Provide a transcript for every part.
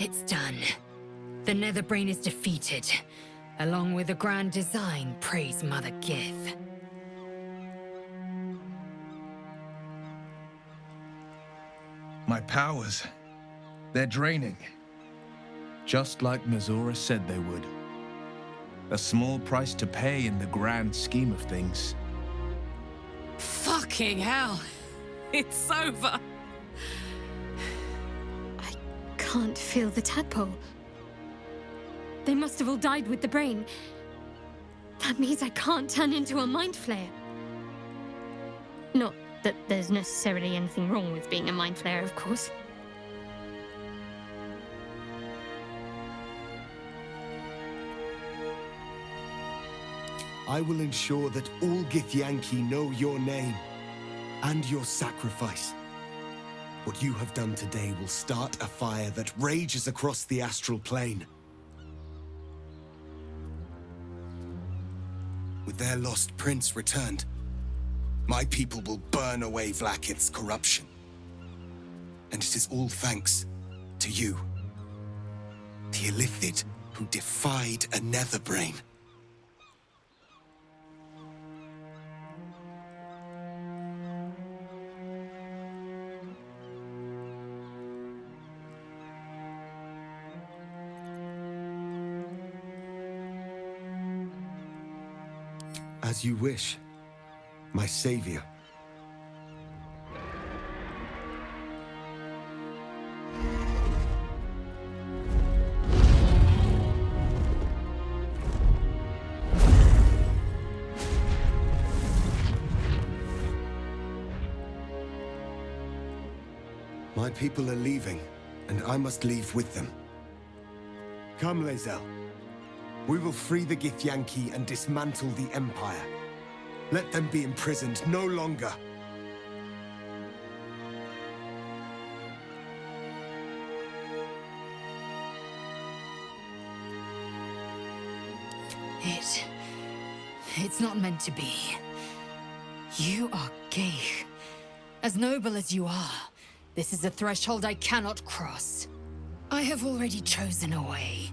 It's done. The Netherbrain is defeated. Along with the grand design, praise Mother Gith. My powers, they're draining. Just like Mizora said they would. A small price to pay in the grand scheme of things. Fucking hell! It's over! I can't feel the tadpole. They must have all died with the brain. That means I can't turn into a mind flayer. Not that there's necessarily anything wrong with being a mind flayer, of course. I will ensure that all Githyanki know your name and your sacrifice. What you have done today will start a fire that rages across the astral plane. With their lost prince returned, my people will burn away Vlaakith's corruption. And it is all thanks to you, the Illithid who defied a Netherbrain. As you wish, my savior. My people are leaving, and I must leave with them. Come, LAE'ZEL. We will free the Githyanki and dismantle the Empire. Let them be imprisoned no longer. It's not meant to be. You are Gae. As noble as you are, this is a threshold I cannot cross. I have already chosen a way.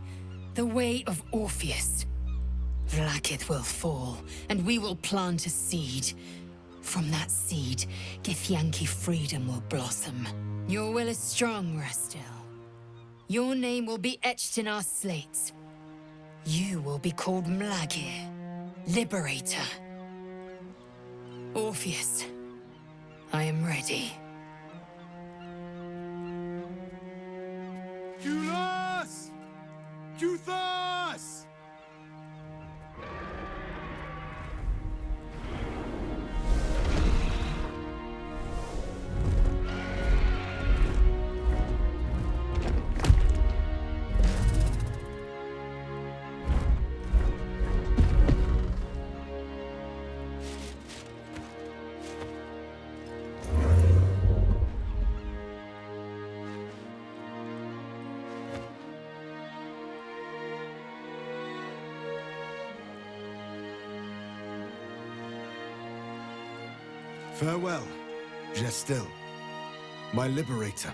The way of Orpheus. Vlaakith will fall, and we will plant a seed. From that seed, Githyanki freedom will blossom. Your will is strong, Rastil. Your name will be etched in our slates. You will be called Mlagir, Liberator. Orpheus, I am ready. Julas! Juthas! Farewell, Gestil, my liberator.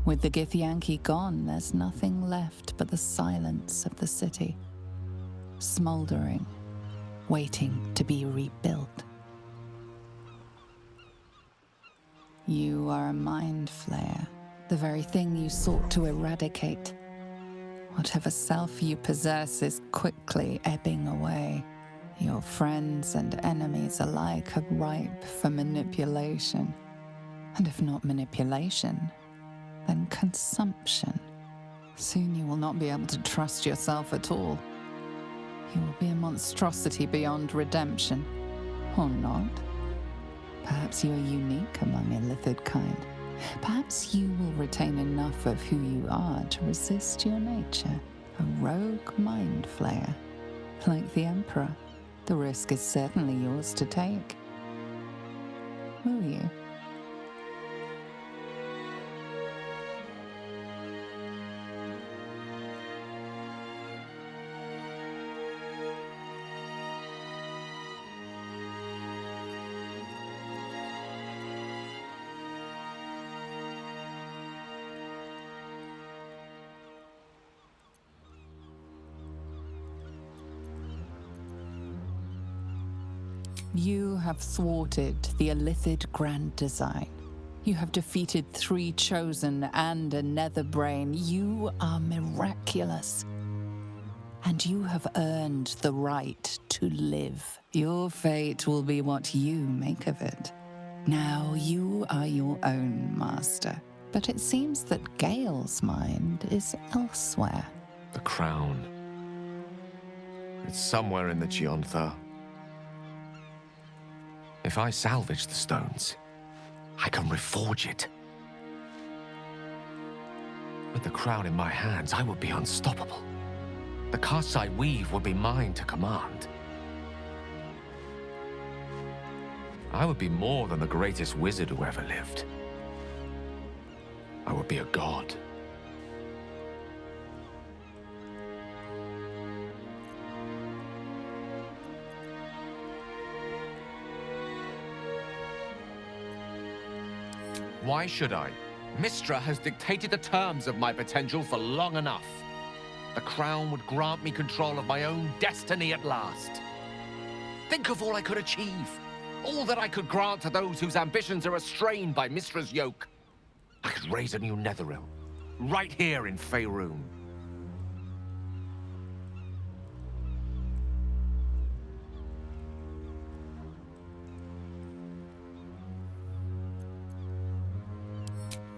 With the Githyanki gone, there's nothing left but the silence of the city, smoldering, waiting to be rebuilt. You are a mind flayer, the very thing you sought to eradicate. Whatever self you possess is quickly ebbing away. Your friends and enemies alike are ripe for manipulation. And if not manipulation, then consumption. Soon you will not be able to trust yourself at all. You will be a monstrosity beyond redemption. Or not. Perhaps you are unique among Illithid kind. Perhaps you will retain enough of who you are to resist your nature. A rogue mind flayer. Like the Emperor, the risk is certainly yours to take. Will you? You have thwarted the Illithid Grand Design. You have defeated 3 Chosen and a Nether Brain. You are miraculous. And you have earned the right to live. Your fate will be what you make of it. Now you are your own master. But it seems that Gale's mind is elsewhere. The crown. It's somewhere in the Geontha. If I salvage the stones, I can reforge it. With the crown in my hands, I would be unstoppable. The casts I weave would be mine to command. I would be more than the greatest wizard who ever lived. I would be a god. Why should I? Mystra has dictated the terms of my potential for long enough. The crown would grant me control of my own destiny at last. Think of all I could achieve. All that I could grant to those whose ambitions are restrained by Mystra's yoke. I could raise a new Netheril, right here in Faerun.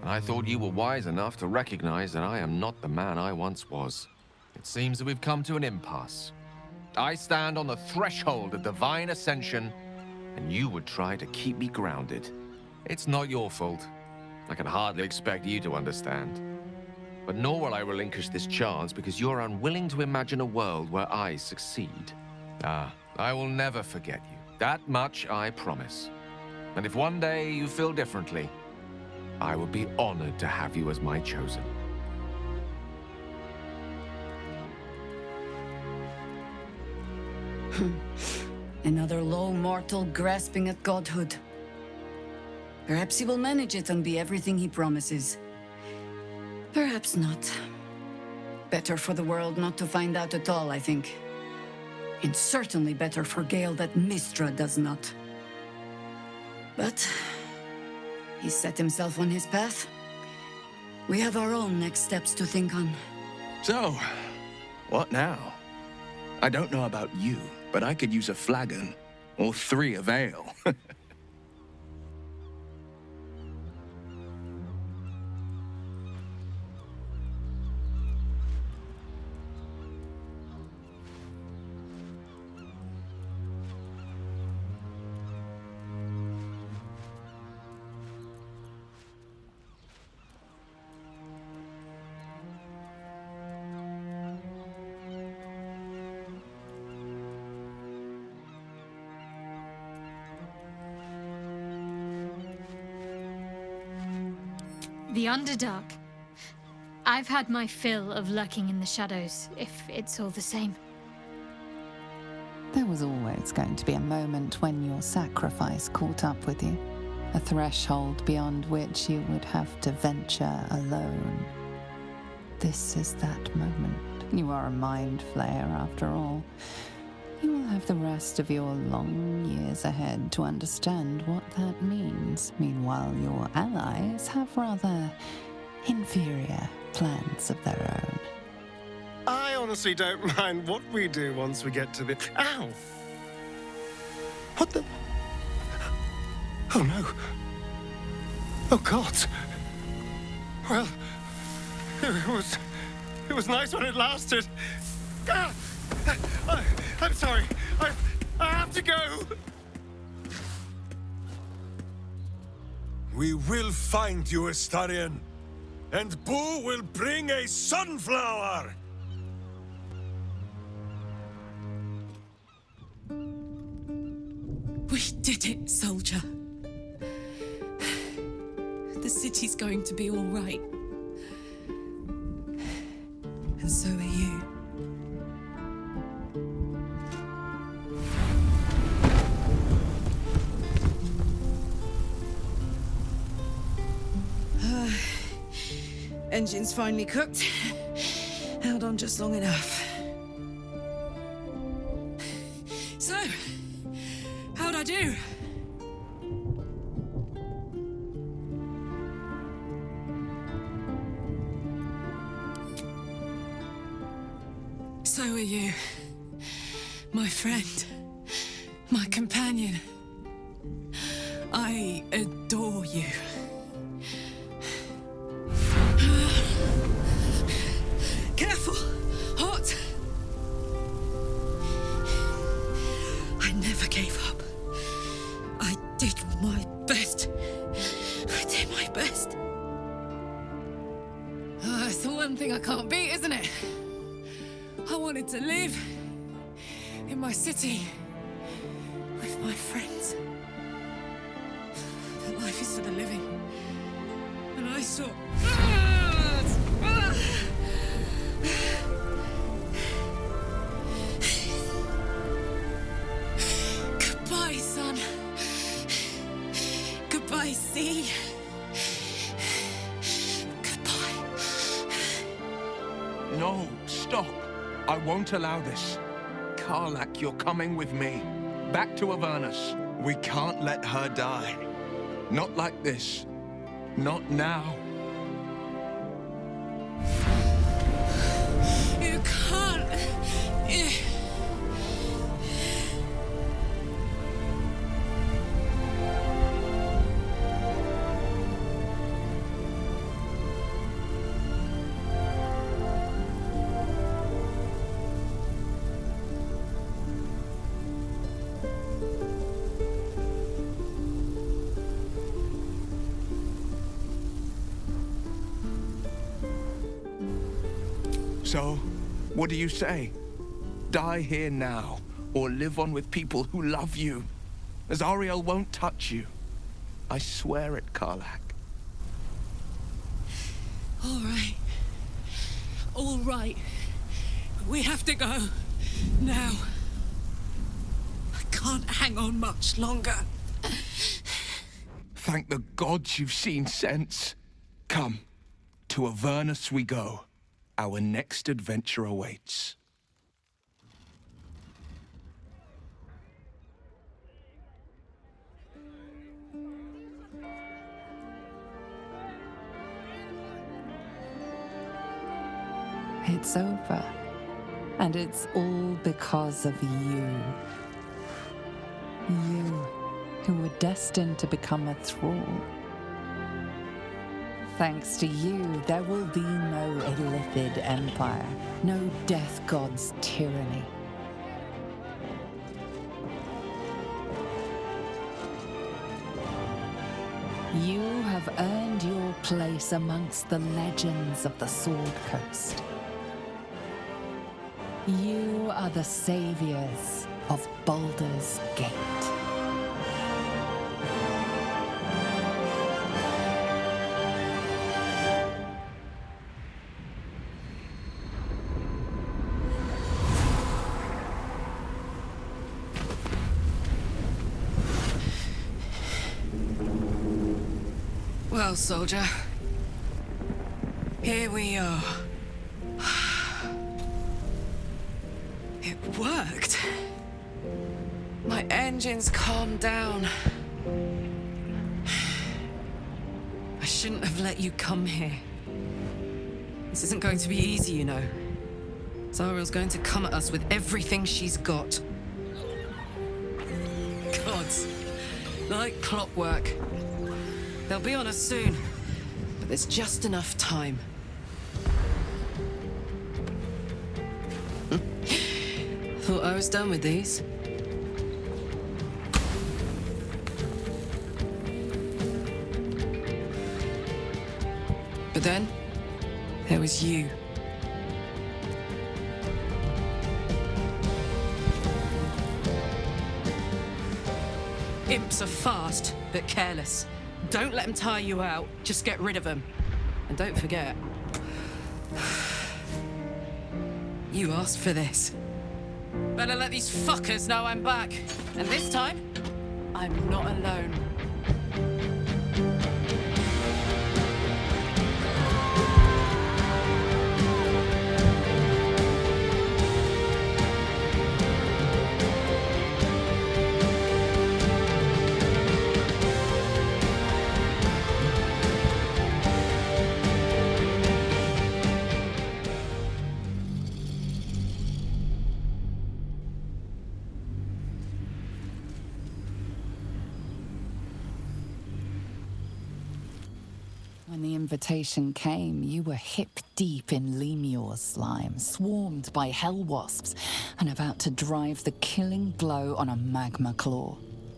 I thought you were wise enough to recognize that I am not the man I once was. It seems that we've come to an impasse. I stand on the threshold of divine ascension, and you would try to keep me grounded. It's not your fault. I can hardly expect you to understand. But nor will I relinquish this chance because you're unwilling to imagine a world where I succeed. I will never forget you. That much I promise. And if one day you feel differently, I would be honored to have you as my chosen. Another low mortal grasping at godhood. Perhaps he will manage it and be everything he promises. Perhaps not. Better for the world not to find out at all, I think. And certainly better for Gale that Mystra does not. But he set himself on his path. We have our own next steps to think on. So, what now? I don't know about you, but I could use a flagon, or 3 of ale. The Underdark. I've had my fill of lurking in the shadows, if it's all the same. There was always going to be a moment when your sacrifice caught up with you. A threshold beyond which you would have to venture alone. This is that moment. You are a mind flayer after all. You will have the rest of your long years ahead to understand what that means. Meanwhile, your allies have rather inferior plans of their own. I honestly don't mind what we do once we get to the... Ow! What the... Oh no. Oh God. Well, it was nice when it lasted. Ah! I'm sorry. I have to go. We will find you, Astarion, and Boo will bring a sunflower. We did it, soldier. The city's going to be all right. And so are you. Engine's finally cooked. Held on just long enough. So, how'd I do? you. So are you. My friend. My companion. I adore you. Careful! Hot! I never gave up. I did my best. I did my best. It's the one thing I can't beat, isn't it? I wanted to live in my city with my friends. But life is for the living. And I saw... Goodbye, sun. Goodbye, sea. Goodbye. No, stop. I won't allow this. Karlach, you're coming with me. Back to Avernus. We can't let her die. Not like this. Not now. You can't. So, what do you say? Die here now, or live on with people who love you. Azariel won't touch you. I swear it, Karlach. All right. All right. We have to go. Now. I can't hang on much longer. Thank the gods you've seen sense. Come, to Avernus we go. Our next adventure awaits. It's over. And it's all because of you. You, who were destined to become a thrall. Thanks to you, there will be no Illithid empire, no death god's tyranny. You have earned your place amongst the legends of the Sword Coast. You are the saviors of Baldur's Gate. Well, soldier. Here we are. It worked. My engines calmed down. I shouldn't have let you come here. This isn't going to be easy, you know. Zariel's going to come at us with everything she's got. Gods. Like clockwork. They'll be on us soon, but there's just enough time. Thought I was done with these. But then, there was you. Imps are fast, but careless. Don't let them tire you out. Just get rid of them. And don't forget, you asked for this. Better let these fuckers know I'm back. And this time, I'm not alone. When the invitation came, you were hip-deep in Lemur's slime, swarmed by hell wasps, and about to drive the killing blow on a magma claw.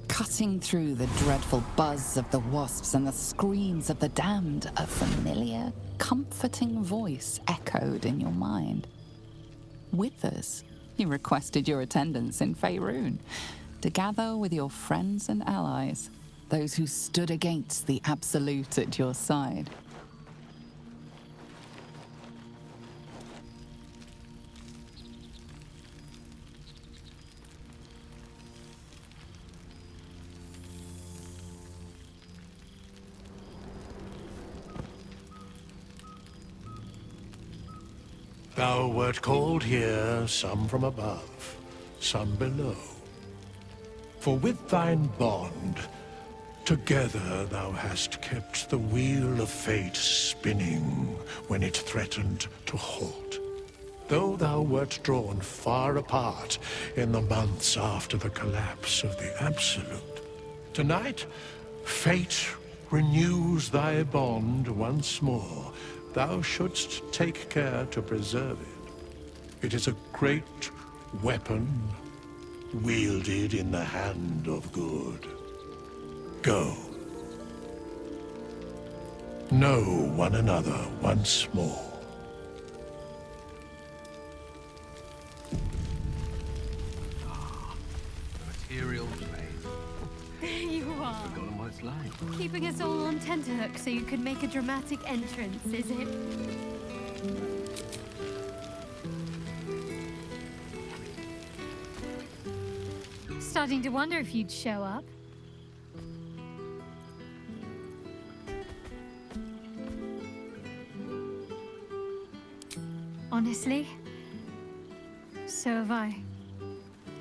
Cutting through the dreadful buzz of the wasps and the screams of the damned, a familiar, comforting voice echoed in your mind. Withers, you requested your attendance in Faerun, to gather with your friends and allies, those who stood against the Absolute at your side. Thou wert called here, some from above, some below. For with thine bond, together thou hast kept the wheel of fate spinning when it threatened to halt. Though thou wert drawn far apart in the months after the collapse of the Absolute, tonight, fate renews thy bond once more. Thou shouldst take care to preserve it. It is a great weapon, wielded in the hand of good. Go. Know one another once more. The material plane. There you are. Forgotten what it's like. Keeping us all on tenterhooks so you could make a dramatic entrance, is it? Starting to wonder if you'd show up. Honestly, so have I.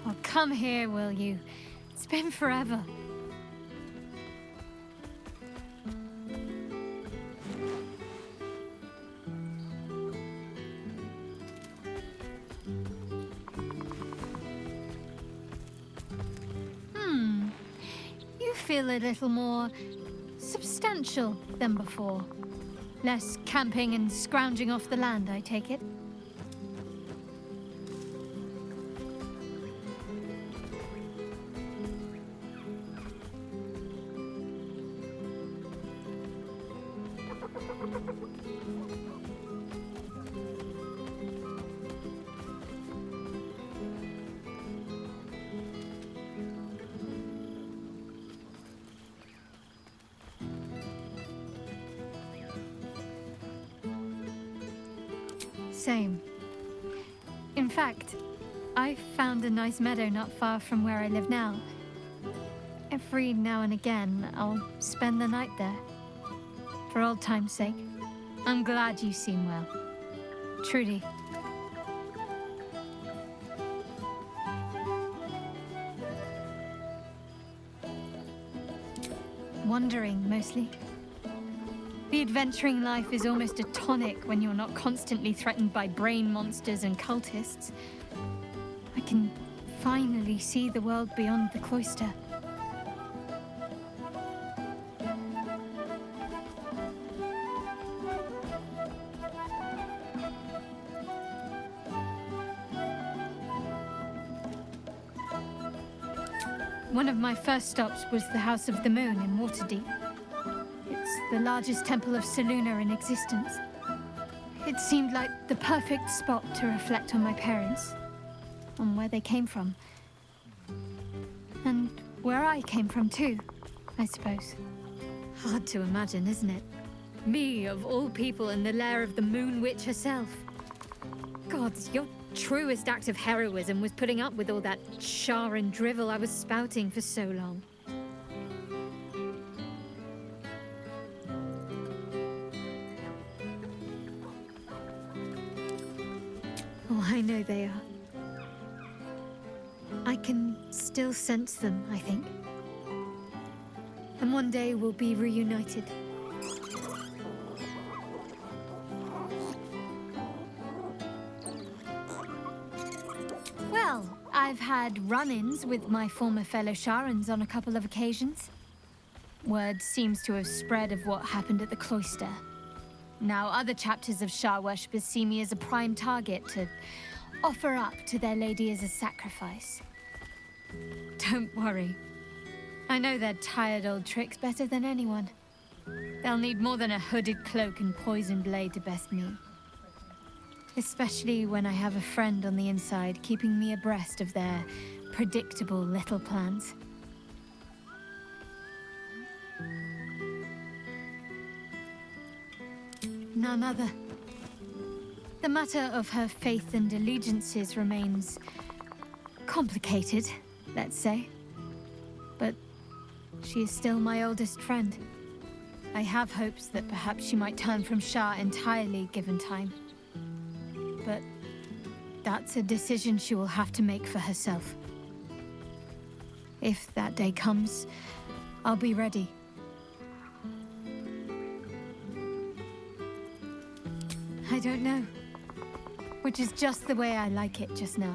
Oh, come here, will you? It's been forever. You feel a little more substantial than before. Less camping and scrounging off the land, I take it. Same. In fact, I found a nice meadow not far from where I live now. Every now and again, I'll spend the night there. For old time's sake. I'm glad you seem well. Trudy. Wandering, mostly. The adventuring life is almost a tonic when you're not constantly threatened by brain monsters and cultists. I can finally see the world beyond the cloister. One of my first stops was the House of the Moon in Waterdeep. It's the largest temple of Selûne in existence. It seemed like the perfect spot to reflect on my parents, on where they came from. And where I came from too, I suppose. Hard to imagine, isn't it? Me, of all people, in the lair of the Moon Witch herself. Gods, your truest act of heroism was putting up with all that char and drivel I was spouting for so long. Oh, I know they are. I can still sense them, I think. And one day we'll be reunited. Well, I've had run-ins with my former fellow Sharans on a couple of occasions. Word seems to have spread of what happened at the cloister. Now other chapters of Shah worshippers see me as a prime target to offer up to their lady as a sacrifice. Don't worry. I know their tired old tricks better than anyone. They'll need more than a hooded cloak and poisoned blade to best me. Especially when I have a friend on the inside keeping me abreast of their predictable little plans. None other. The matter of her faith and allegiances remains complicated, let's say. But she is still my oldest friend. I have hopes that perhaps she might turn from Shah entirely given time. But that's a decision she will have to make for herself. If that day comes, I'll be ready. I don't know. Which is just the way I like it just now.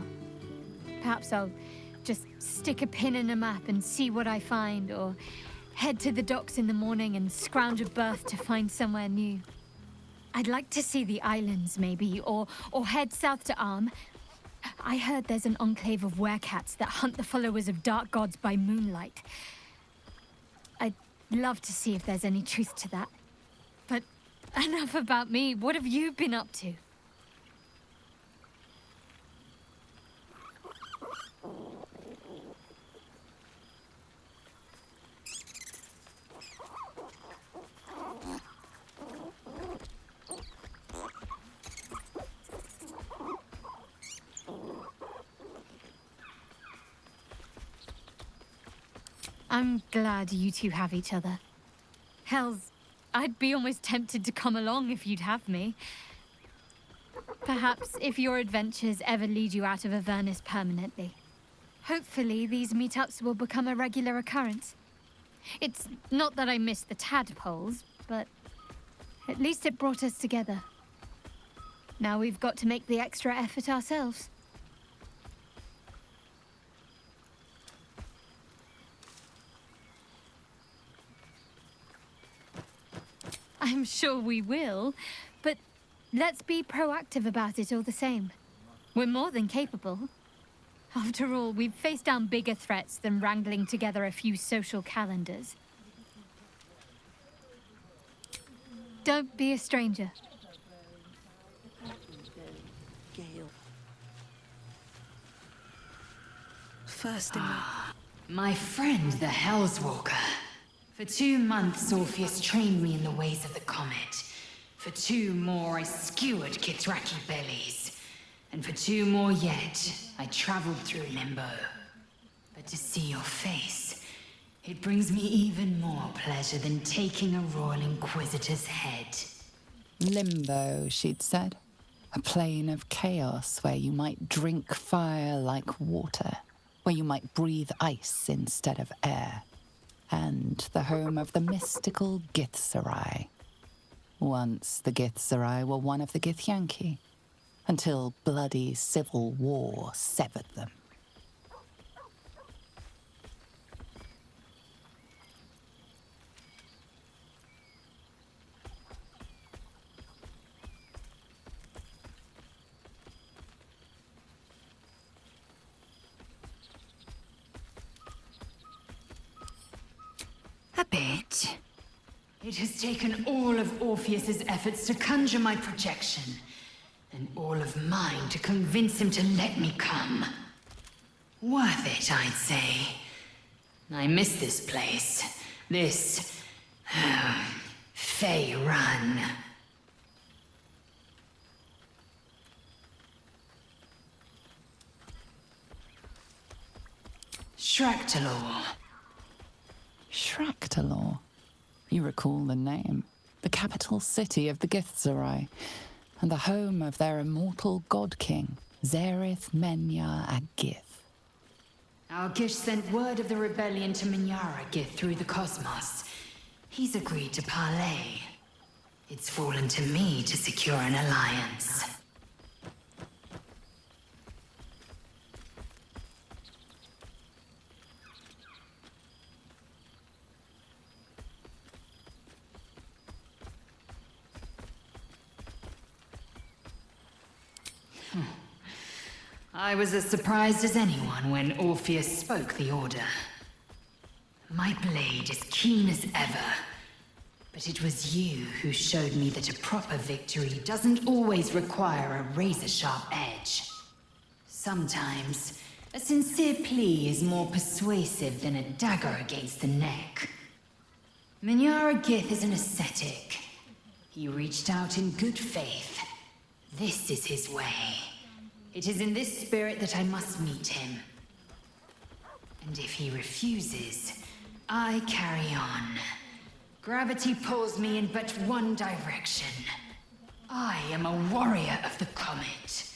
Perhaps I'll just stick a pin in a map and see what I find, or head to the docks in the morning and scrounge a berth to find somewhere new. I'd like to see the islands, maybe, or head south to Arm. I heard there's an enclave of werecats that hunt the followers of dark gods by moonlight. I'd love to see if there's any truth to that. But enough about me. What have you been up to? I'm glad you two have each other. Hells, I'd be almost tempted to come along if you'd have me. Perhaps if your adventures ever lead you out of Avernus permanently. Hopefully these meetups will become a regular occurrence. It's not that I miss the tadpoles, but at least it brought us together. Now we've got to make the extra effort ourselves. I'm sure we will, but let's be proactive about it all the same. We're more than capable. After all, we've faced down bigger threats than wrangling together a few social calendars. Don't be a stranger. GALE. First in My friend, the Hellswalker. For 2 months, Orpheus trained me in the ways of the comet. For 2 more, I skewered Kithraki bellies. And for 2 more yet, I traveled through Limbo. But to see your face, it brings me even more pleasure than taking a Royal Inquisitor's head. Limbo, she'd said. A plane of chaos where you might drink fire like water, where you might breathe ice instead of air. And the home of the mystical Githzerai. Once the Githzerai were one of the Githyanki, until bloody civil war severed them. A bit. It has taken all of Orpheus's efforts to conjure my projection, and all of mine to convince him to let me come. Worth it, I'd say. I miss this place. This... Fey Run. Shractalor. Shractalor. You recall the name. The capital city of the Githzerai, and the home of their immortal god king, Zareth Menya Agith. Our Gish sent word of the rebellion to Minyara Gith through the cosmos. He's agreed to parley. It's fallen to me to secure an alliance. I was as surprised as anyone when Orpheus spoke the order. My blade is keen as ever. But it was you who showed me that a proper victory doesn't always require a razor-sharp edge. Sometimes, a sincere plea is more persuasive than a dagger against the neck. Minyara Gith is an ascetic. He reached out in good faith. This is his way. It is in this spirit that I must meet him. And if he refuses, I carry on. Gravity pulls me in but one direction. I am a warrior of the comet.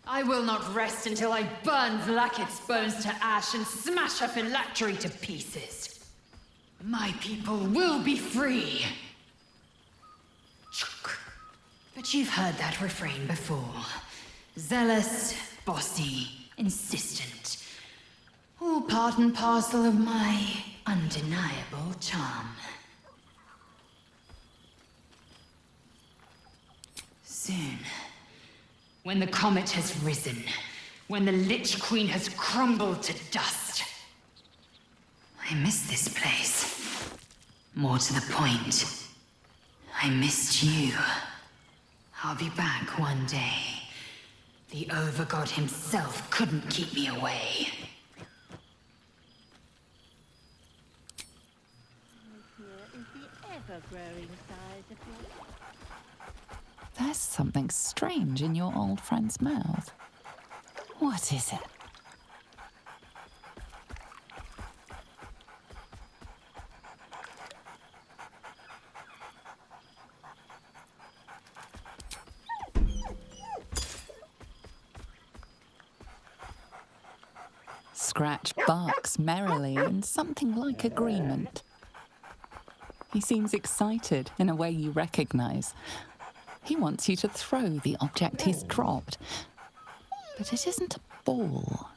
I will not rest until I burn Vlaakith's bones to ash and smash her phylactery to pieces. My people will be free. But you've heard that refrain before. Zealous, bossy, insistent. All part and parcel of my undeniable charm. Soon, when the comet has risen, when the Lich Queen has crumbled to dust. I miss this place. More to the point, I missed you. I'll be back one day. The Overgod himself couldn't keep me away. There's something strange in your old friend's mouth. What is it? Scratch barks merrily in something like agreement. He seems excited in a way you recognize. He wants you to throw the object he's dropped. But it isn't a ball.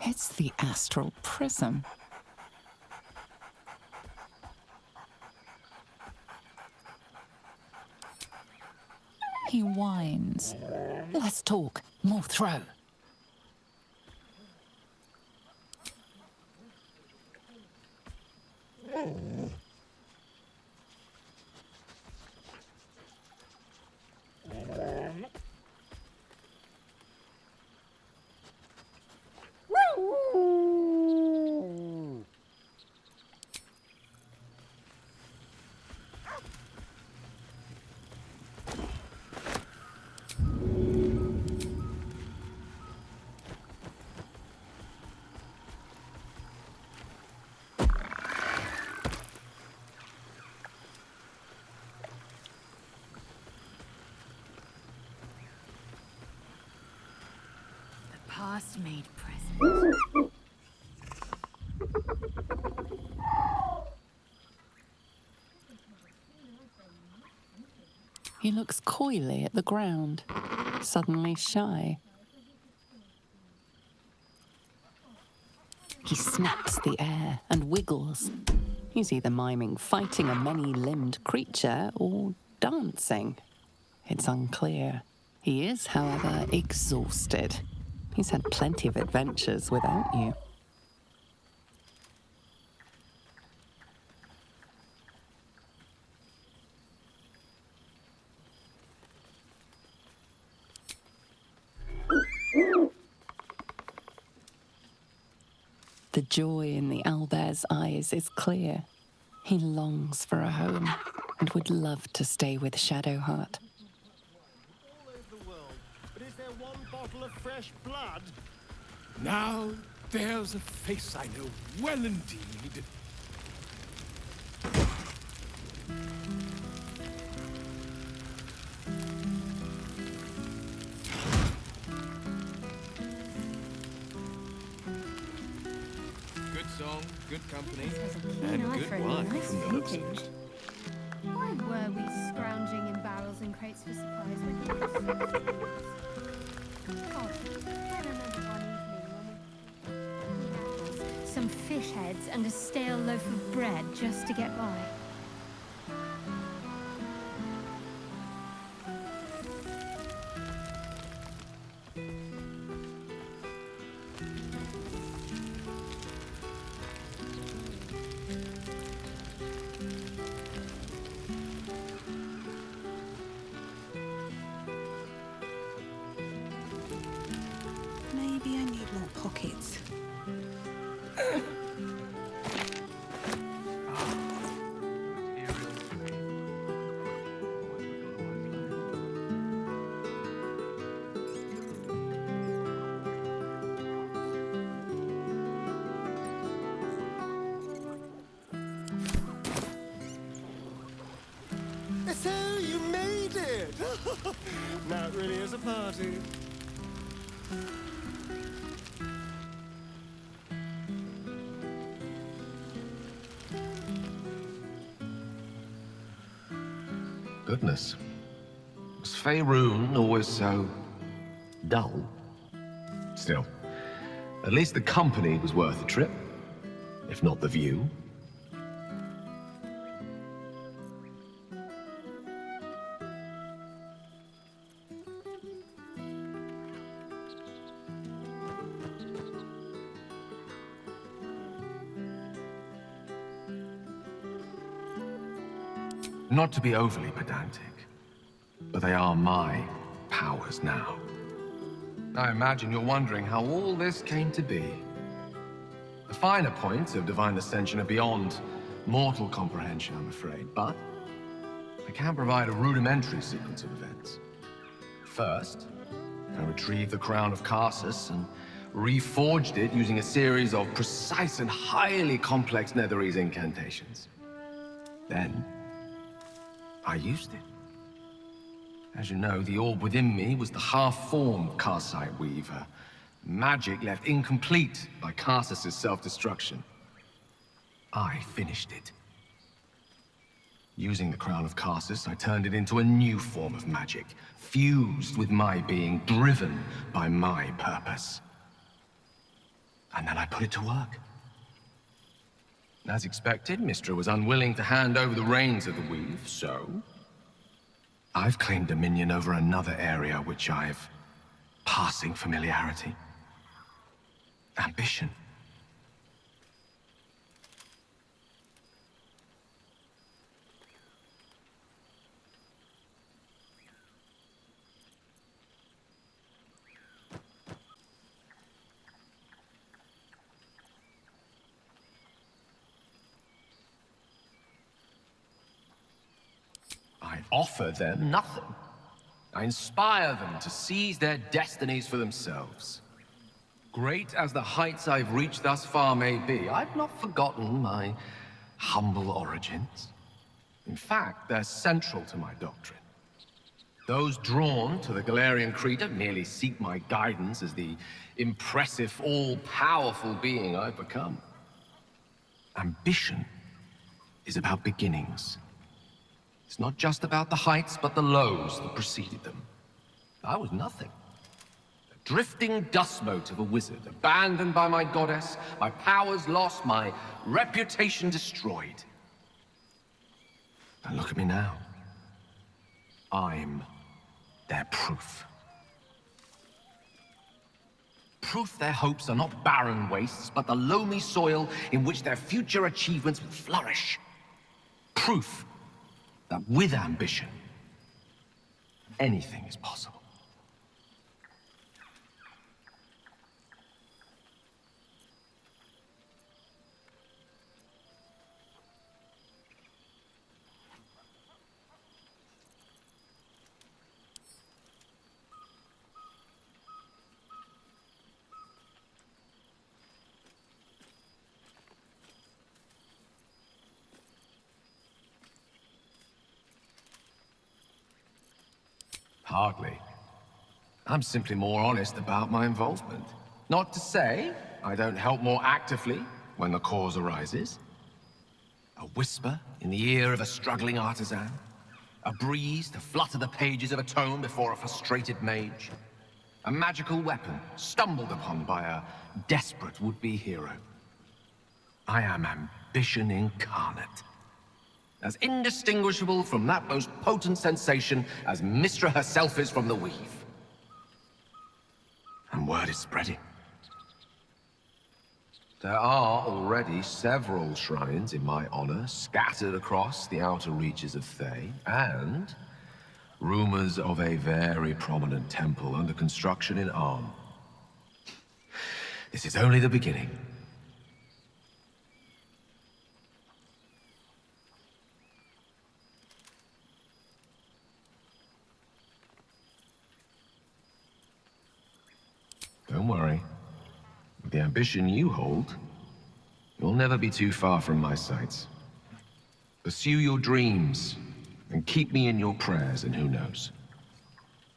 It's the astral prism. He whines. Let's talk. More throw. Past made present. He looks coyly at the ground, suddenly shy. He snaps the air and wiggles. He's either miming fighting a many-limbed creature or dancing. It's unclear. He is, however, exhausted. He's had plenty of adventures without you. The joy in the owlbear's eyes is clear. He longs for a home and would love to stay with Shadowheart. All over the world, but is there one bottle of fresh blood? Now there's a face I know well indeed. Good song, good company, and good wine from the looks of it. Why were we scrounging in barrels and crates for supplies when he was... God, I remember one evening when we had some fish heads and a stale loaf of bread just to get by. Now it really is a party. Goodness. Was Faerun always so dull? Still, at least the company was worth the trip, if not the view. Not to be overly pedantic, but they are my powers now. I imagine you're wondering how all this came to be. The finer points of divine ascension are beyond mortal comprehension, I'm afraid, but I can provide a rudimentary sequence of events. First, I retrieved the crown of Karsus and reforged it using a series of precise and highly complex Netherese incantations. Then, I used it. As you know, the orb within me was the half-formed Karsite Weaver. Magic left incomplete by Karsus' self-destruction. I finished it. Using the Crown of Karsus, I turned it into a new form of magic, fused with my being, driven by my purpose. And then I put it to work. As expected, Mystra was unwilling to hand over the reins of the Weave, so I've claimed dominion over another area which I've passing familiarity. Ambition. I offer them nothing. I inspire them to seize their destinies for themselves. Great as the heights I've reached thus far may be, I've not forgotten my humble origins. In fact, they're central to my doctrine. Those drawn to the Galarian Creed don't merely seek my guidance as the impressive, all-powerful being I've become. Ambition is about beginnings. It's not just about the heights, but the lows that preceded them. I was nothing. A drifting dust mote of a wizard, abandoned by my goddess, my powers lost, my reputation destroyed. And look at me now. I'm their proof. Proof their hopes are not barren wastes, but the loamy soil in which their future achievements will flourish. Proof that with ambition, anything is possible. Hardly. I'm simply more honest about my involvement. Not to say I don't help more actively when the cause arises. A whisper in the ear of a struggling artisan. A breeze to flutter the pages of a tome before a frustrated mage. A magical weapon stumbled upon by a desperate would-be hero. I am ambition incarnate. As indistinguishable from that most potent sensation as Mystra herself is from the Weave. And word is spreading. There are already several shrines in my honor scattered across the outer reaches of Thay, and rumors of a very prominent temple under construction in Arm. This is only the beginning. Don't worry. With the ambition you hold, you'll never be too far from my sights. Pursue your dreams, and keep me in your prayers, and who knows,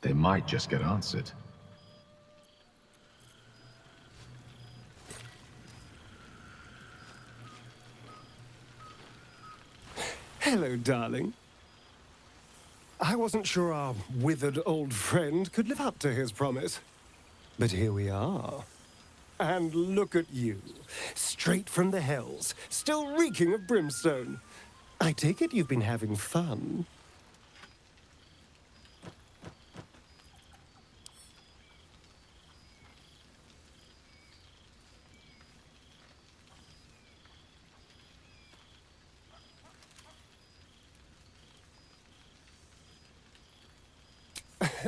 They might just get answered. Hello, darling. I wasn't sure our withered old friend could live up to his promise. But here we are. And look at you, straight from the hells, still reeking of brimstone. I take it you've been having fun.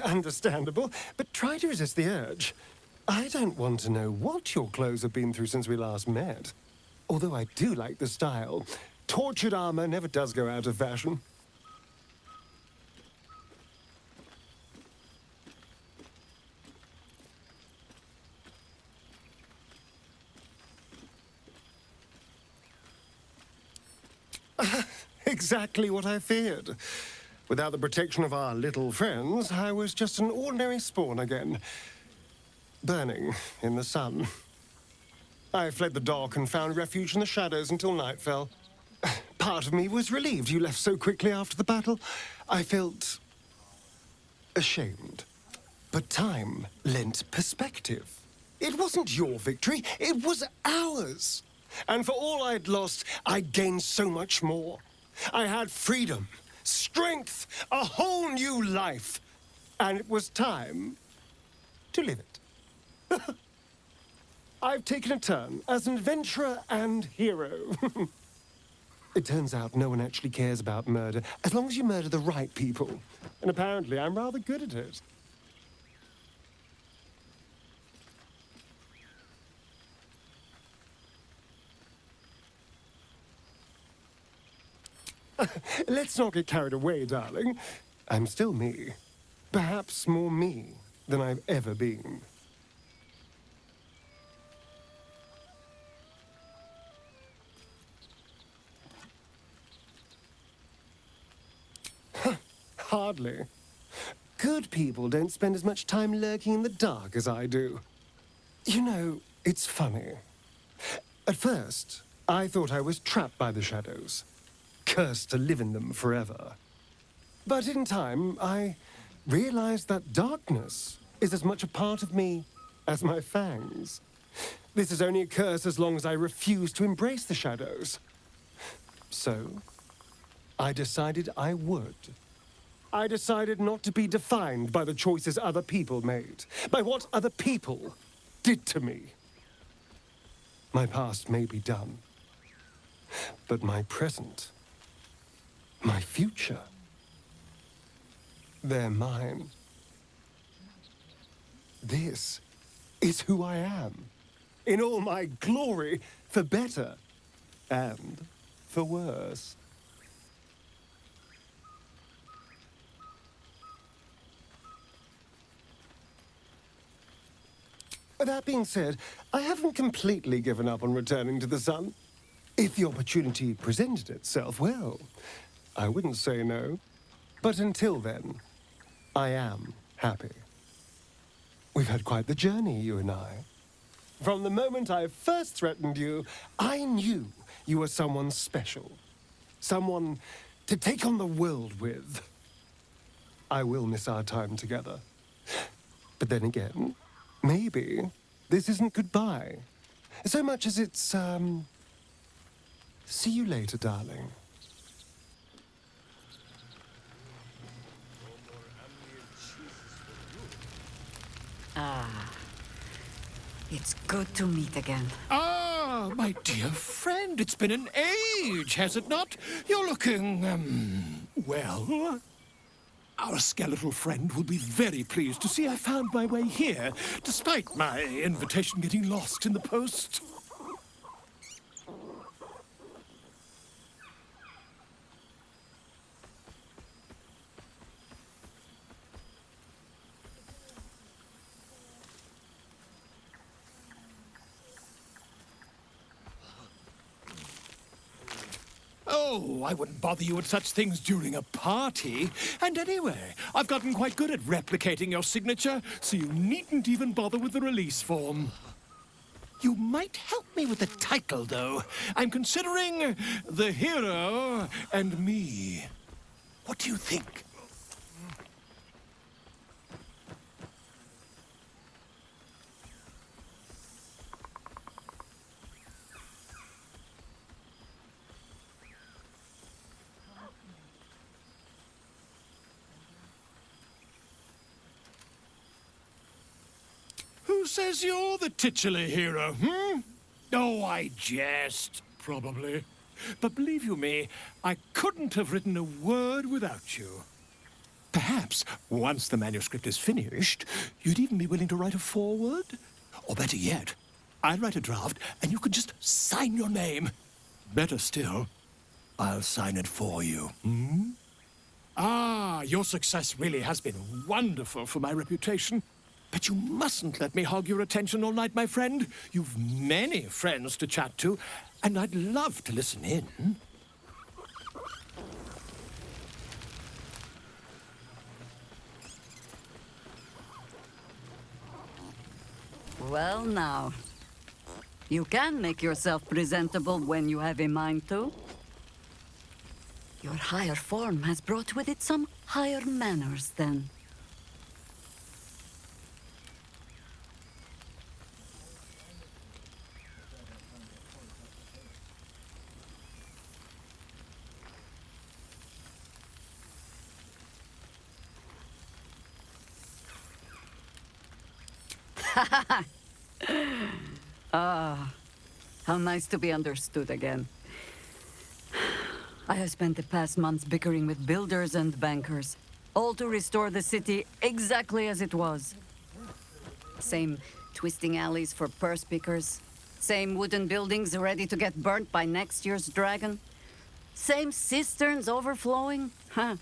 Understandable, but try to resist the urge. I don't want to know what your clothes have been through since we last met. Although I do like the style. Tortured armor never does go out of fashion. Exactly what I feared. Without the protection of our little friends, I was just an ordinary spawn again. Burning in the sun. I fled the dock and found refuge in the shadows until night fell. Part of me was relieved you left so quickly after the battle. I felt ashamed. But time lent perspective. It wasn't your victory, it was ours. And for all I'd lost, I'd gained so much more. I had freedom, strength, a whole new life. And it was time to live it. I've taken a turn as an adventurer and hero. It turns out no one actually cares about murder, as long as you murder the right people. And apparently I'm rather good at it. Let's not get carried away, darling. I'm still me. Perhaps more me than I've ever been. Hardly. Good people don't spend as much time lurking in the dark as I do. You know, it's funny. At first, I thought I was trapped by the shadows, cursed to live in them forever. But in time, I realized that darkness is as much a part of me as my fangs. This is only a curse as long as I refuse to embrace the shadows. So, I decided I would. I decided not to be defined by the choices other people made, by what other people did to me. My past may be done, but my present, my future, they're mine. This is who I am, in all my glory, for better and for worse. That being said, I haven't completely given up on returning to the sun. If the opportunity presented itself, well, I wouldn't say no. But until then, I am happy. We've had quite the journey, you and I. From the moment I first threatened you, I knew you were someone special. Someone to take on the world with. I will miss our time together. But then again, maybe this isn't goodbye, so much as it's, see you later, darling. Ah, it's good to meet again. Ah, my dear friend, it's been an age, has it not? You're looking, well. Our skeletal friend will be very pleased to see I found my way here, despite my invitation getting lost in the post. Oh, I wouldn't bother you with such things during a party. And anyway, I've gotten quite good at replicating your signature, so you needn't even bother with the release form. You might help me with the title, though. I'm considering The Hero and Me. What do you think? Who says you're the titular hero, hmm? Oh, I jest, probably. But believe you me, I couldn't have written a word without you. Perhaps, once the manuscript is finished, you'd even be willing to write a foreword? Or better yet, I'll write a draft and you can just sign your name. Better still, I'll sign it for you, hmm? Ah, your success really has been wonderful for my reputation. But you mustn't let me hog your attention all night, my friend. You've many friends to chat to, and I'd love to listen in. Well, now. You can make yourself presentable when you have a mind to. Your higher form has brought with it some higher manners, then. Ah, how nice to be understood again. I have spent the past months bickering with builders and bankers, all to restore the city exactly as it was. Same twisting alleys for purse pickers, same wooden buildings ready to get burnt by next year's dragon, same cisterns overflowing, huh?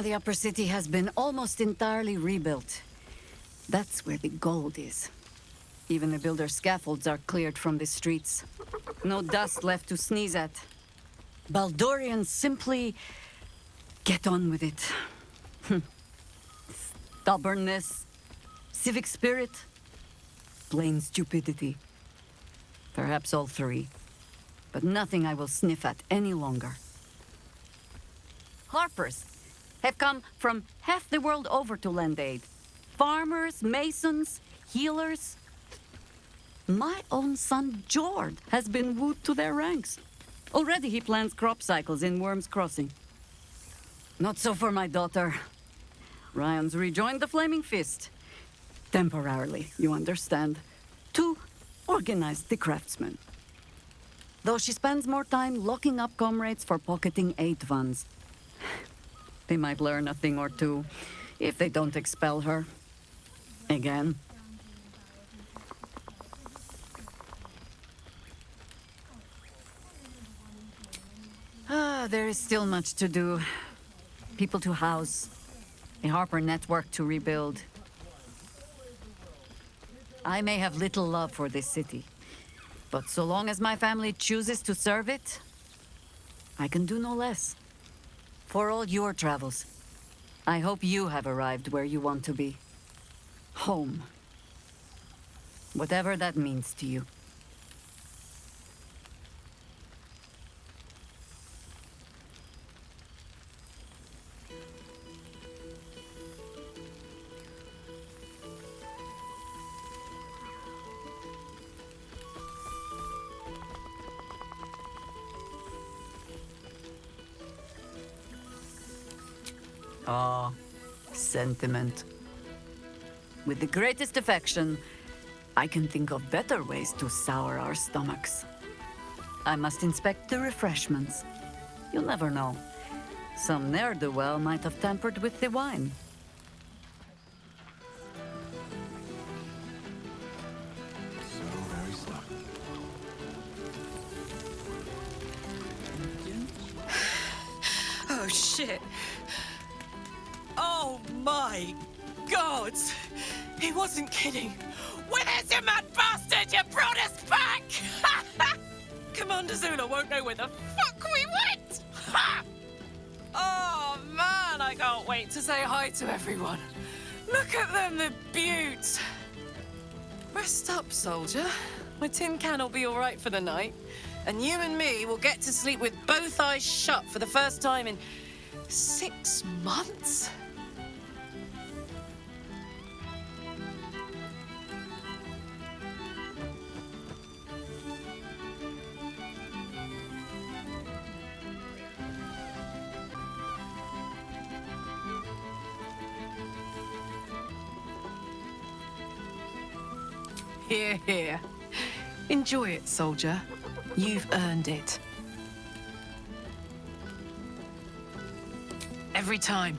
The upper city has been almost entirely rebuilt. That's where the gold is. Even the builder's scaffolds are cleared from the streets. No dust left to sneeze at. Baldurians simply get on with it. Stubbornness, civic spirit, plain stupidity. Perhaps all three. But nothing I will sniff at any longer. Harpers have come from half the world over to lend aid. Farmers, masons, healers. My own son, Jord, has been wooed to their ranks. Already he plans crop cycles in Worm's Crossing. Not so for my daughter. Ryan's rejoined the Flaming Fist. Temporarily, you understand. To organize the craftsmen. Though she spends more time locking up comrades for pocketing aid funds. They might learn a thing or two, if they don't expel her. Again. There is still much to do. People to house. A Harper network to rebuild. I may have little love for this city, but so long as my family chooses to serve it, I can do no less. For all your travels, I hope you have arrived where you want to be. Home. Whatever that means to you. Ah, sentiment. With the greatest affection, I can think of better ways to sour our stomachs. I must inspect the refreshments. You'll never know. Some ne'er-do-well might have tampered with the wine. shit. Oh my God! He wasn't kidding. Where is you, mad bastard? You brought us back! Commander Zula won't know where the fuck we went! Ha! Oh man, I can't wait to say hi to everyone. Look at them, the beauts. Rest up, soldier. My tin can will be all right for the night. And you and me will get to sleep with both eyes shut for the first time in 6 months? Here, here. Enjoy it, soldier. You've earned it. Every time.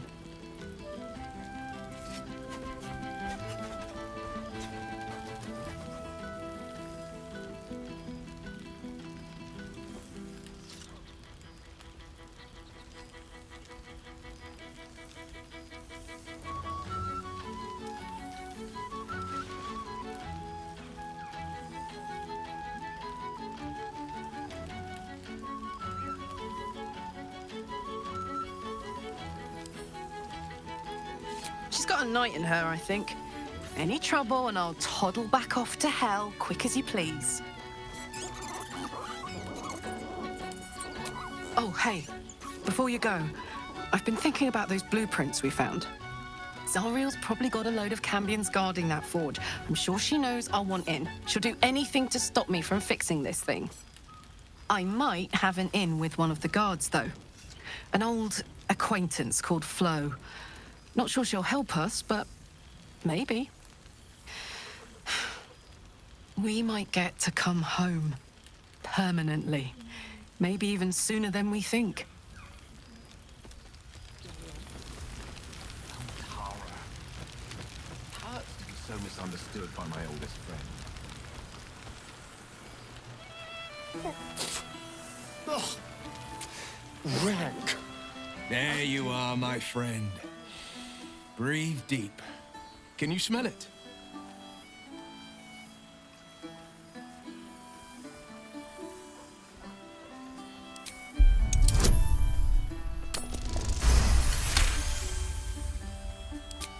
She's got a night in her, I think. Any trouble and I'll toddle back off to hell quick as you please. Oh, hey, before you go, I've been thinking about those blueprints we found. Zariel's probably got a load of Cambions guarding that forge. I'm sure she knows I'll want in. She'll do anything to stop me from fixing this thing. I might have an in with one of the guards, though. An old acquaintance called Flo. Not sure she'll help us, but maybe. We might get to come home. Permanently. Maybe even sooner than we think. It hurts to be so misunderstood by my oldest friend. Rank. There you are, my friend. Breathe deep. Can you smell it?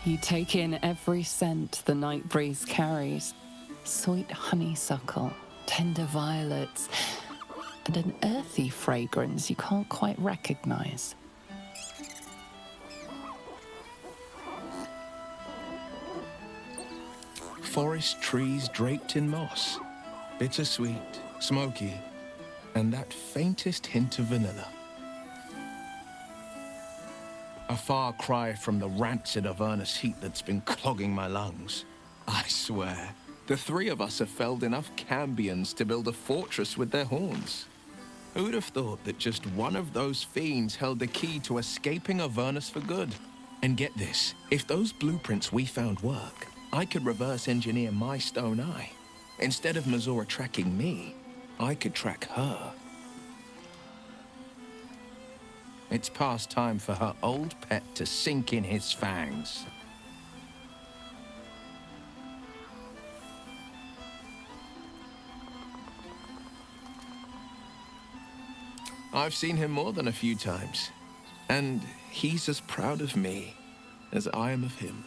You take in every scent the night breeze carries. Sweet honeysuckle, tender violets, and an earthy fragrance you can't quite recognize. Forest trees draped in moss. Bittersweet, smoky, and that faintest hint of vanilla. A far cry from the rancid Avernus heat that's been clogging my lungs. I swear, the three of us have felled enough Cambions to build a fortress with their horns. Who'd have thought that just one of those fiends held the key to escaping Avernus for good? And get this, if those blueprints we found work, I could reverse engineer my stone eye. Instead of Mizora tracking me, I could track her. It's past time for her old pet to sink in his fangs. I've seen him more than a few times, and he's as proud of me as I am of him.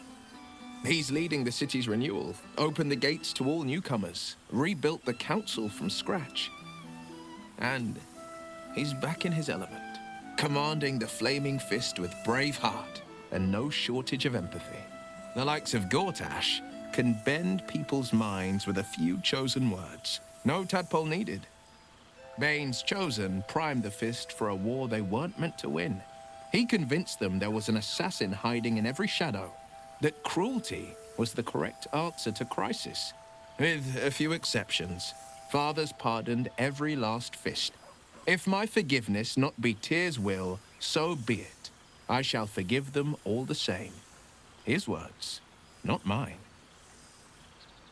He's leading the city's renewal, opened the gates to all newcomers, rebuilt the council from scratch. And he's back in his element, commanding the Flaming Fist with brave heart and no shortage of empathy. The likes of Gortash can bend people's minds with a few chosen words. No tadpole needed. Bane's Chosen primed the Fist for a war they weren't meant to win. He convinced them there was an assassin hiding in every shadow, that cruelty was the correct answer to crisis. With a few exceptions, fathers pardoned every last fist. If my forgiveness not be Tyr's will, so be it. I shall forgive them all the same. His words, not mine.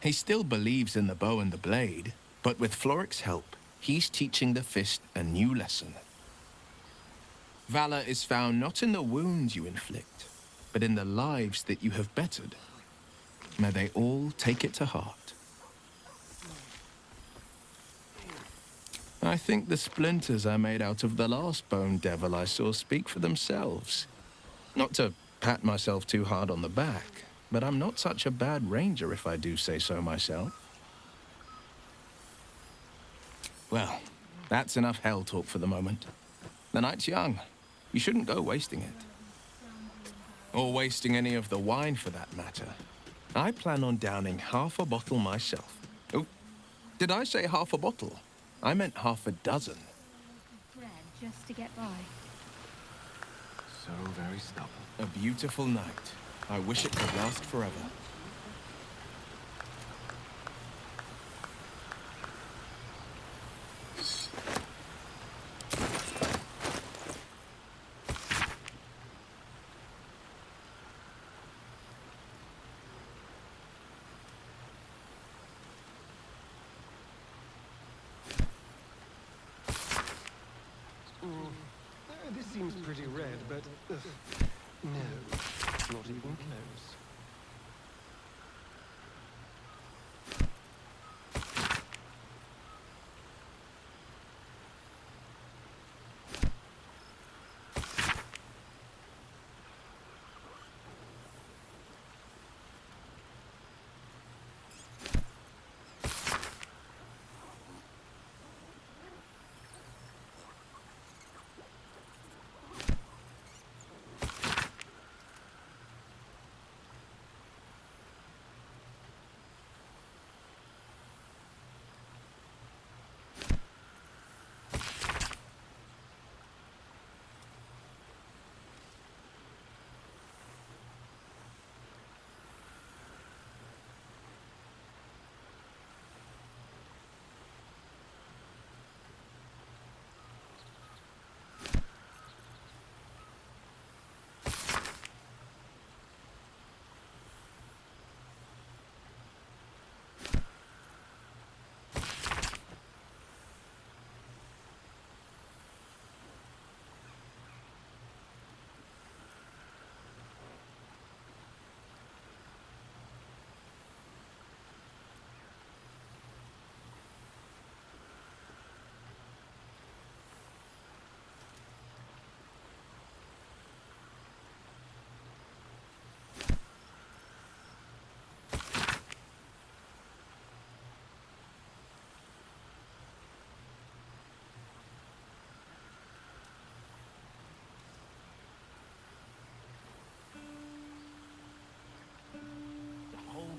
He still believes in the bow and the blade, but with Floric's help, he's teaching the Fist a new lesson. Valor is found not in the wounds you inflict, but in the lives that you have bettered. May they all take it to heart. I think the splinters I made out of the last bone devil I saw speak for themselves. Not to pat myself too hard on the back, but I'm not such a bad ranger if I do say so myself. Well, that's enough hell talk for the moment. The night's young. You shouldn't go wasting it. Or wasting any of the wine for that matter. I plan on downing half a bottle myself. Oh, did I say half a bottle? I meant half a dozen. Bread just to get by. So very stubborn. A beautiful night. I wish it could last forever. This seems pretty red, but... no, not even close.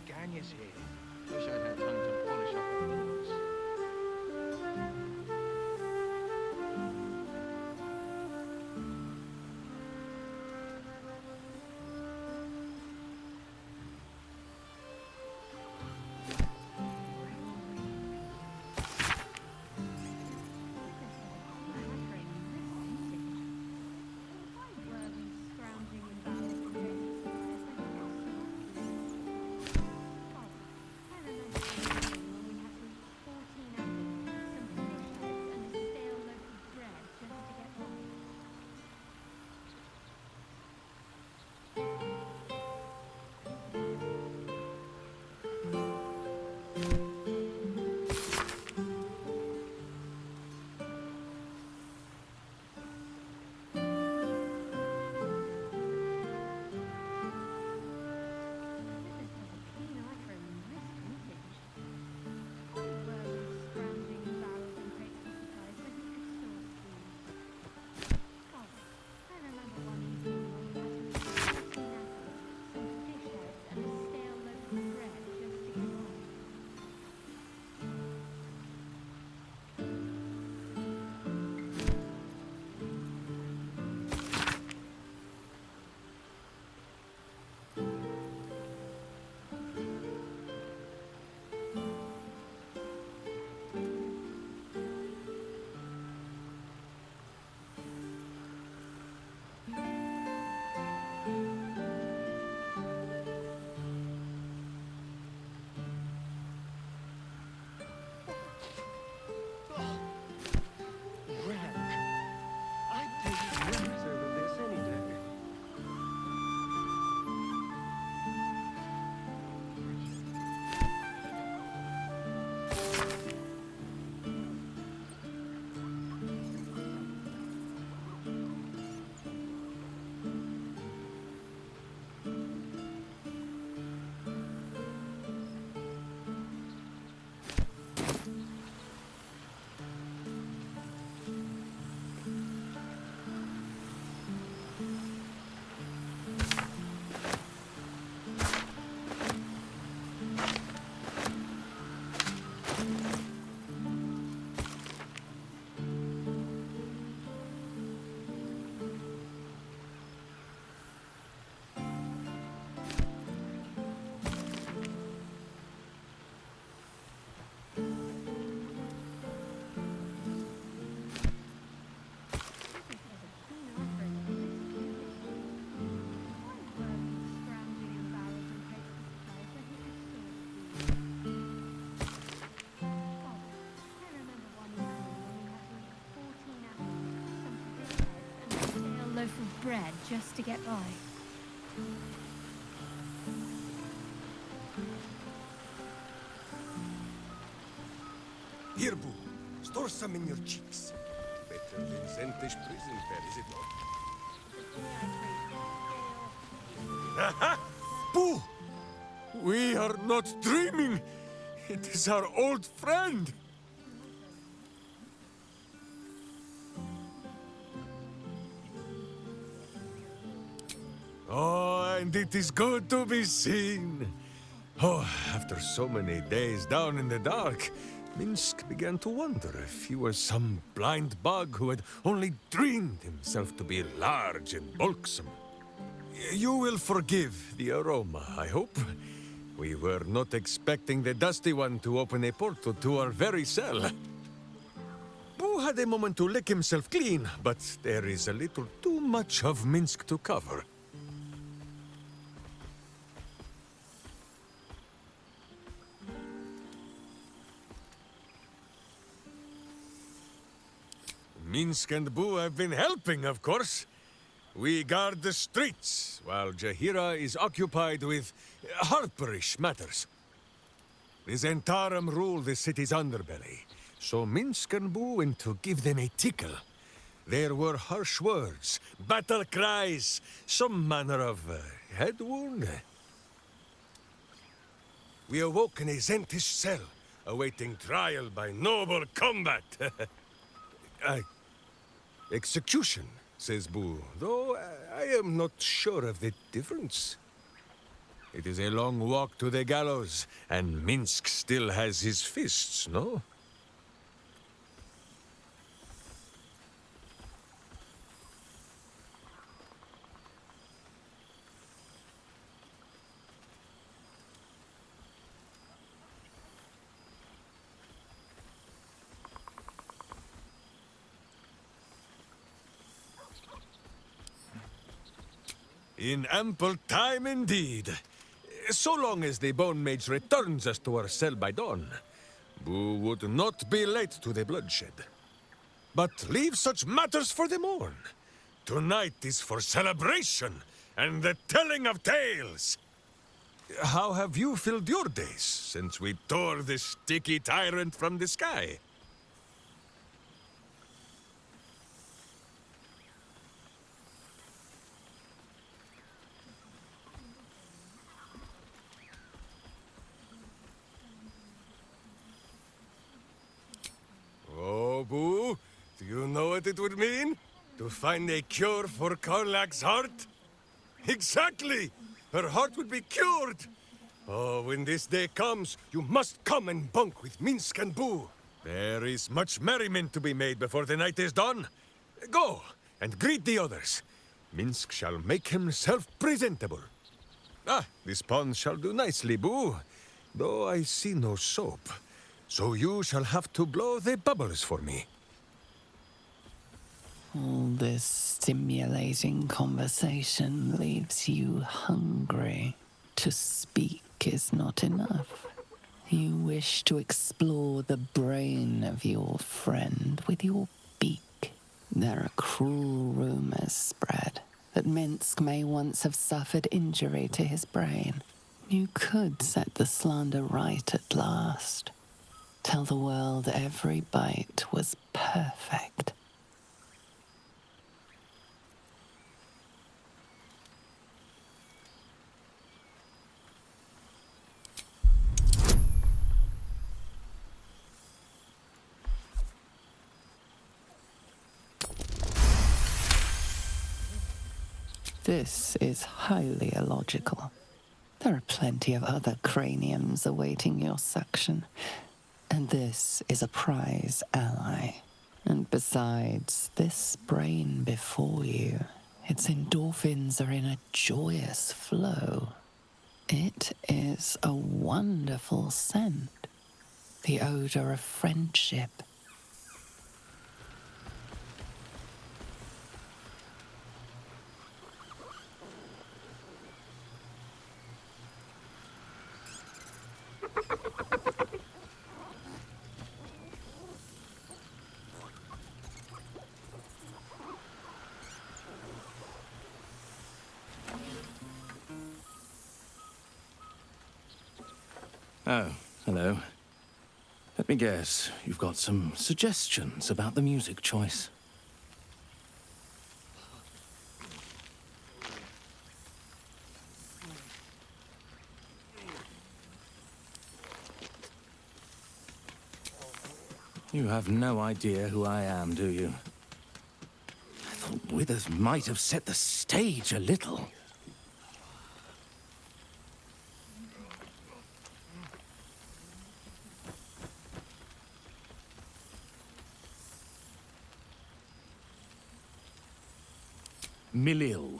Ganya's here. Wish I'd had time to polish up the windows. bread just to get by. Here, Boo. Store some in your cheeks. Better than Zentish prison fare, is it not? Aha! Boo! We are not dreaming! It is our old friend! Oh, and it is good to be seen. Oh, after so many days down in the dark, Minsk began to wonder if he was some blind bug who had only dreamed himself to be large and bulksome. You will forgive the aroma, I hope. We were not expecting the Dusty One to open a portal to our very cell. Boo had a moment to lick himself clean, but there is a little too much of Minsk to cover. Minsk and Boo have been helping, of course. We guard the streets, while JAHEIRA is occupied with harperish matters. The Zentarum rule the city's underbelly, so Minsk and Boo went to give them a tickle. There were harsh words, battle cries, some manner of head wound. We awoke in a Zentish cell, awaiting trial by noble combat. Execution, says Boo, though I am not sure of the difference. It is a long walk to the gallows, and Minsk still has his fists, no? In ample time indeed. So long as the Bone Mage returns us to our cell by dawn, Boo would not be late to the bloodshed. But leave such matters for the morn. Tonight is for celebration and the telling of tales. How have you filled your days since we tore the sticky tyrant from the sky? Oh, Boo, do you know what it would mean? To find a cure for KARLACH's heart? Exactly! Her heart would be cured! Oh, when this day comes, you must come and bunk with Minsk and Boo. There is much merriment to be made before the night is done. Go, and greet the others. Minsk shall make himself presentable. Ah, this pond shall do nicely, Boo. Though I see no soap. So you shall have to blow the bubbles for me. All this stimulating conversation leaves you hungry. To speak is not enough. You wish to explore the brain of your friend with your beak. There are cruel rumors spread that Minsk may once have suffered injury to his brain. You could set the slander right at last. Tell the world every bite was perfect. This is highly illogical. There are plenty of other craniums awaiting your suction. And this is a prize ally. And besides, this brain before you, its endorphins are in a joyous flow. It is a wonderful scent. The odor of friendship. Oh, hello. Let me guess, you've got some suggestions about the music choice. You have no idea who I am, do you? I thought Withers might have set the stage a little. Milil.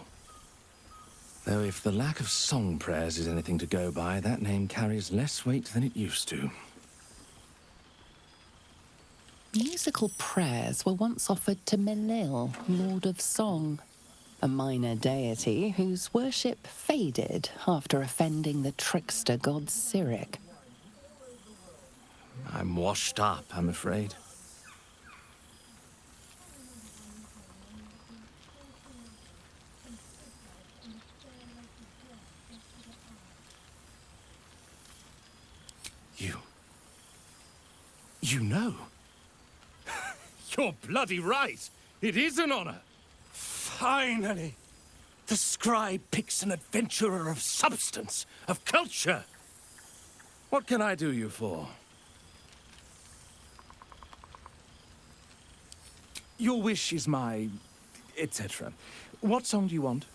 Though if the lack of song prayers is anything to go by, that name carries less weight than it used to. Musical prayers were once offered to Milil, Lord of Song, a minor deity whose worship faded after offending the trickster god Cyric. I'm washed up, I'm afraid. You know? You're bloody right. It is an honor. Finally! The scribe picks an adventurer of substance, of culture. What can I do you for? Your wish is my... etc. What song do you want?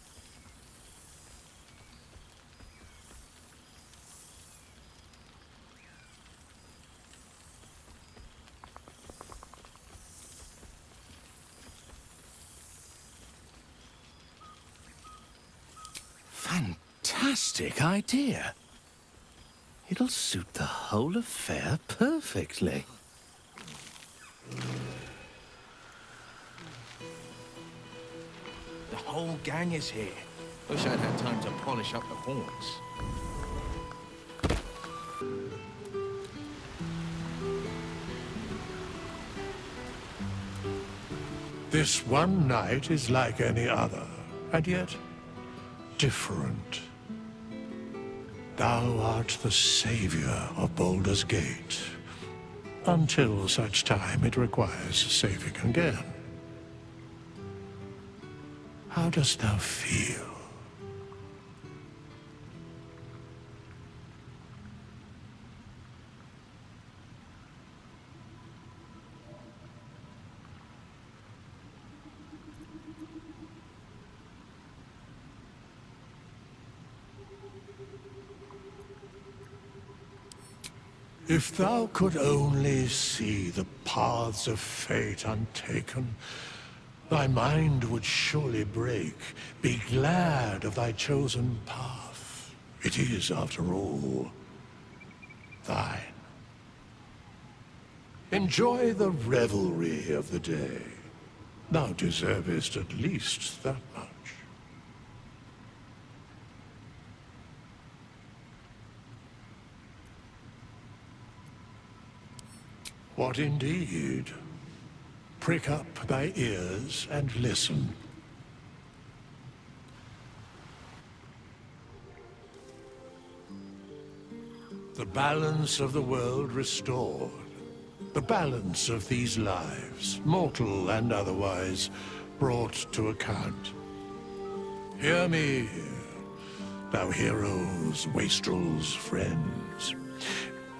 Fantastic idea. It'll suit the whole affair perfectly. The whole gang is here. Wish I'd had time to polish up the horns. This one night is like any other, and yet different. Thou art the savior of Baldur's Gate, until such time it requires saving again. How dost thou feel? If thou could only see the paths of fate untaken, thy mind would surely break. Be glad of thy chosen path. It is, after all, thine. Enjoy the revelry of the day. Thou deservest at least that much. What indeed? Prick up thy ears and listen. The balance of the world restored. The balance of these lives, mortal and otherwise, brought to account. Hear me, thou heroes, wastrels, friends.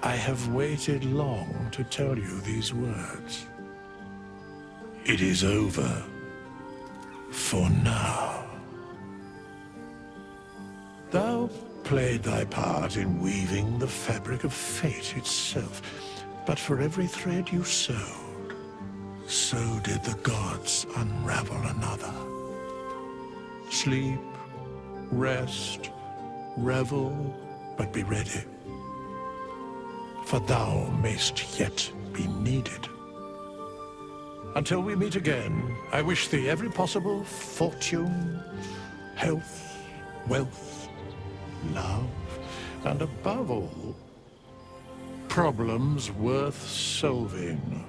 I have waited long to tell you these words. It is over. For now. Thou played thy part in weaving the fabric of fate itself, but for every thread you sewed, so did the gods unravel another. Sleep, rest, revel, but be ready. For thou mayst yet be needed. Until we meet again, I wish thee every possible fortune, health, wealth, love, and above all, problems worth solving.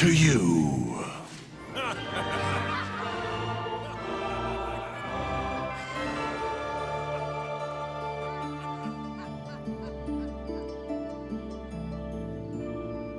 to you.